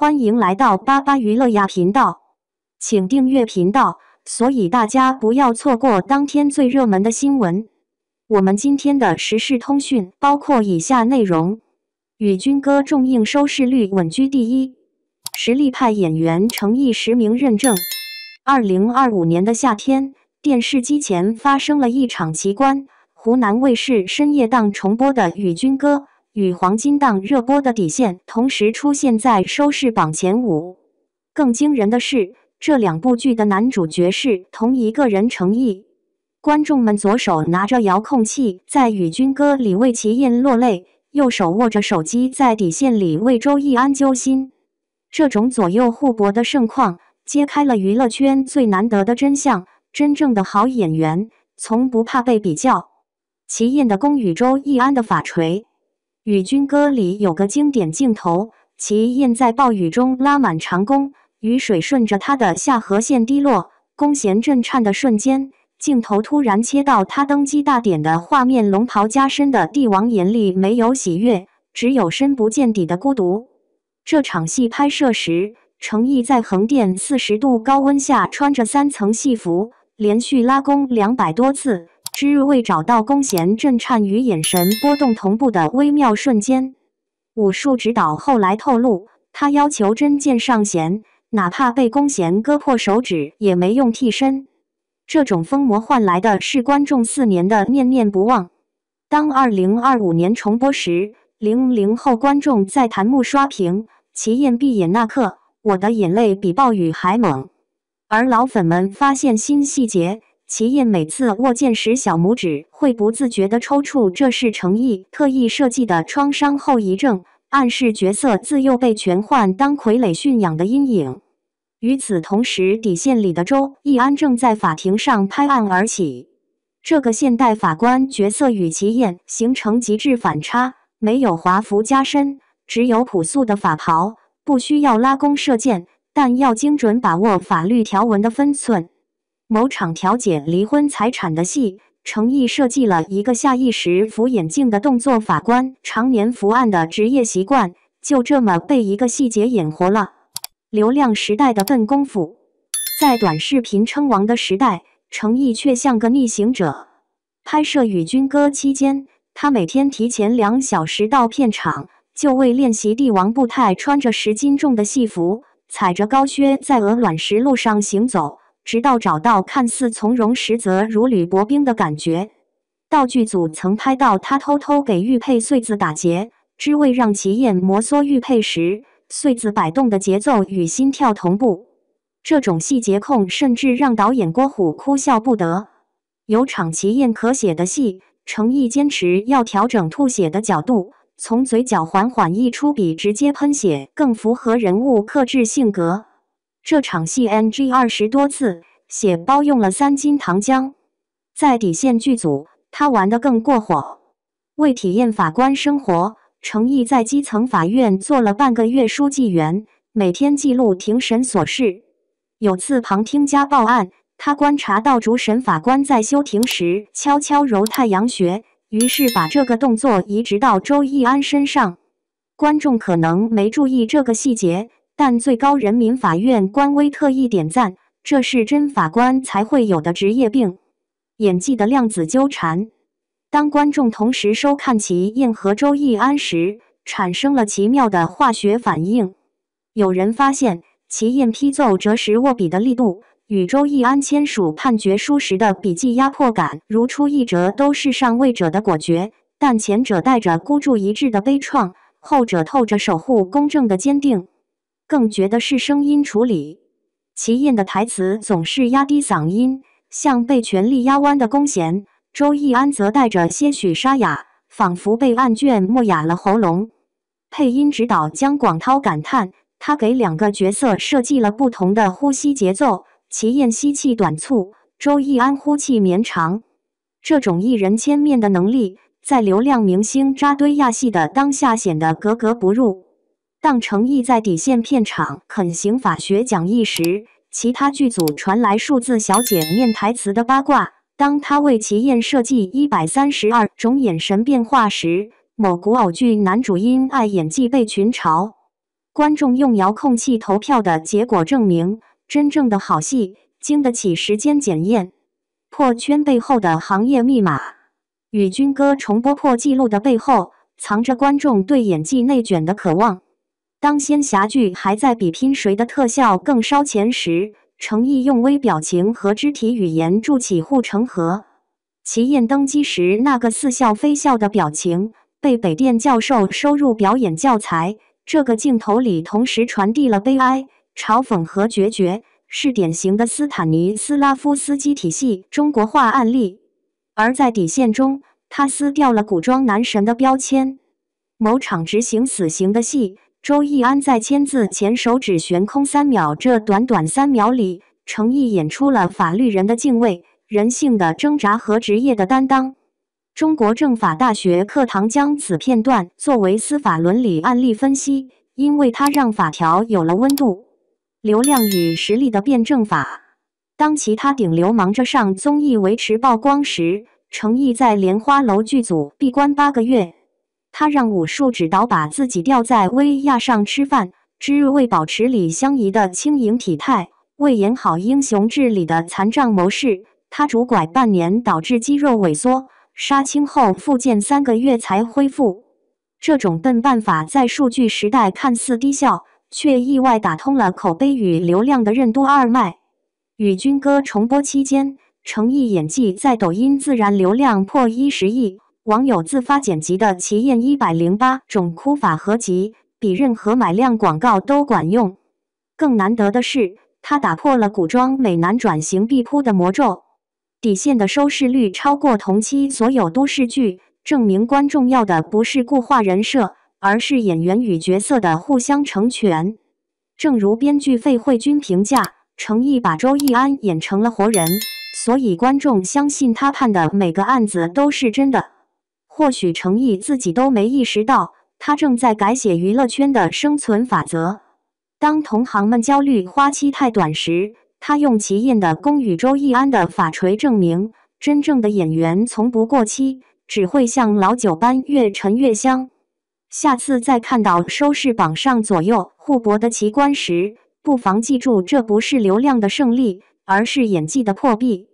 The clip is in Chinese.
欢迎来到巴巴娱乐呀频道，请订阅频道，所以大家不要错过当天最热门的新闻。我们今天的时事通讯包括以下内容：与军歌重映收视率稳居第一，实力派演员诚意实名认证。2025年的夏天，电视机前发生了一场奇观。湖南卫视深夜档重播的《与军歌》与黄金档热播的《底线》同时出现在收视榜前5。更惊人的是，这两部剧的男主角是同一个人程毅。观众们左手拿着遥控器在《与军歌》里为齐燕落泪，右手握着手机在《底线》里为周易安揪心。这种左右互搏的盛况，揭开了娱乐圈最难得的真相：真正的好演员从不怕被比较。齐燕的攻与周易安的法锤。与军歌里有个经典镜头，齐燕在暴雨中拉满长弓，雨水顺着她的下颌线滴落，弓弦震颤的瞬间，镜头突然切到她登基大典的画面，龙袍加身的帝王眼里没有喜悦，只有深不见底的孤独。这场戏拍摄时，程毅在横店40度高温下穿着3层戏服，连续拉弓200多次，只为找到弓弦震颤与眼神波动同步的微妙瞬间。武术指导后来透露，他要求真剑上弦，哪怕被弓弦割破手指也没用替身。这种疯魔换来的是观众4年的念念不忘。当2025年重播时，00后观众在弹幕刷屏，齐燕闭眼那刻，我的眼泪比暴雨还猛。而老粉们发现新细节，齐燕每次握剑时小拇指会不自觉地抽搐，这是程毅特意设计的创伤后遗症，暗示角色自幼被权宦当傀儡驯养的阴影。与此同时，底线里的周易安正在法庭上拍案而起。这个现代法官角色与齐燕形成极致反差，没有华服加身，只有朴素的法袍，不需要拉弓射箭，但要精准把握法律条文的分寸。某场调解离婚财产的戏，程毅设计了一个下意识扶眼镜的动作，法官常年伏案的职业习惯，就这么被一个细节演活了。流量时代的笨功夫，在短视频称王的时代，程毅却像个逆行者。拍摄《与军歌》期间，他每天提前2小时到片场，就为练习帝王步态，穿着10斤重的戏服，踩着高靴在鹅卵石路上行走，直到找到看似从容实则如履薄冰的感觉。道具组曾拍到他偷偷给玉佩穗子打结，只为让齐燕摩挲玉佩时，穗子摆动的节奏与心跳同步。这种细节控甚至让导演郭虎哭笑不得。有场齐燕咳血的戏，程毅坚持要调整吐血的角度，从嘴角缓缓溢出比直接喷血更符合人物克制性格。这场戏 NG 20多次，血包用了3斤糖浆。在底线剧组，他玩得更过火。为体验法官生活，程毅在基层法院做了半个月书记员，每天记录庭审琐事。有次旁听家暴案，他观察到主审法官在休庭时悄悄揉太阳穴，于是把这个动作移植到周易安身上。观众可能没注意这个细节，但最高人民法院官微特意点赞，这是真法官才会有的职业病。演技的量子纠缠。当观众同时收看齐燕和周易安时，产生了奇妙的化学反应。有人发现，齐燕批奏折时握笔的力度，与周易安签署判决书时的笔迹压迫感如出一辙，都是上位者的果决，但前者带着孤注一掷的悲怆，后者透着守护公正的坚定。更绝的是声音处理，齐燕的台词总是压低嗓音，像被全力压弯的弓弦；周易安则带着些许沙哑，仿佛被案卷磨哑了喉咙。配音指导姜广涛感叹，他给2个角色设计了不同的呼吸节奏，齐燕吸气短促，周易安呼气绵长。这种一人千面的能力，在流量明星扎堆亚戏的当下显得格格不入。当程毅在底线片场啃刑法学讲义时，其他剧组传来数字小姐念台词的八卦。当他为齐燕设计132种眼神变化时，某古偶剧男主因爱演技被群嘲。观众用遥控器投票的结果证明，真正的好戏经得起时间检验。破圈背后的行业密码，与军歌重播破纪录的背后，藏着观众对演技内卷的渴望。当仙侠剧还在比拼谁的特效更烧钱时，程毅用微表情和肢体语言筑起护城河。齐燕登基时那个似笑非笑的表情，被北电教授收入表演教材。这个镜头里同时传递了悲哀、嘲讽和决绝，是典型的斯坦尼斯拉夫斯基体系中国化案例。而在底线中，他撕掉了古装男神的标签。某场执行死刑的戏，周易安在签字前手指悬空3秒，这短短3秒里，程毅演出了法律人的敬畏、人性的挣扎和职业的担当。中国政法大学课堂将此片段作为司法伦理案例分析，因为它让法条有了温度。流量与实力的辩证法。当其他顶流忙着上综艺维持曝光时，程毅在莲花楼剧组闭关8个月。他让武术指导把自己吊在威亚上吃饭，只为保持李相宜的轻盈体态，为演好英雄志里的残障谋士。他拄拐半年导致肌肉萎缩，杀青后复健3个月才恢复。这种笨办法在数据时代看似低效，却意外打通了口碑与流量的任督二脉。与军歌重播期间，程毅演技在抖音自然流量破10亿，网友自发剪辑的齐燕108种哭法合集，比任何买量广告都管用。更难得的是，他打破了古装美男转型必扑的魔咒。底线的收视率超过同期所有都市剧，证明观众要的不是固化人设，而是演员与角色的互相成全。正如编剧费慧君评价，程毅把周易安演成了活人，所以观众相信他判的每个案子都是真的。或许程毅自己都没意识到，他正在改写娱乐圈的生存法则。当同行们焦虑花期太短时，他用齐燕的功与周易安的法锤证明，真正的演员从不过期，只会像老酒般越陈越香。下次再看到收视榜上左右互搏的奇观时，不妨记住，这不是流量的胜利，而是演技的破壁。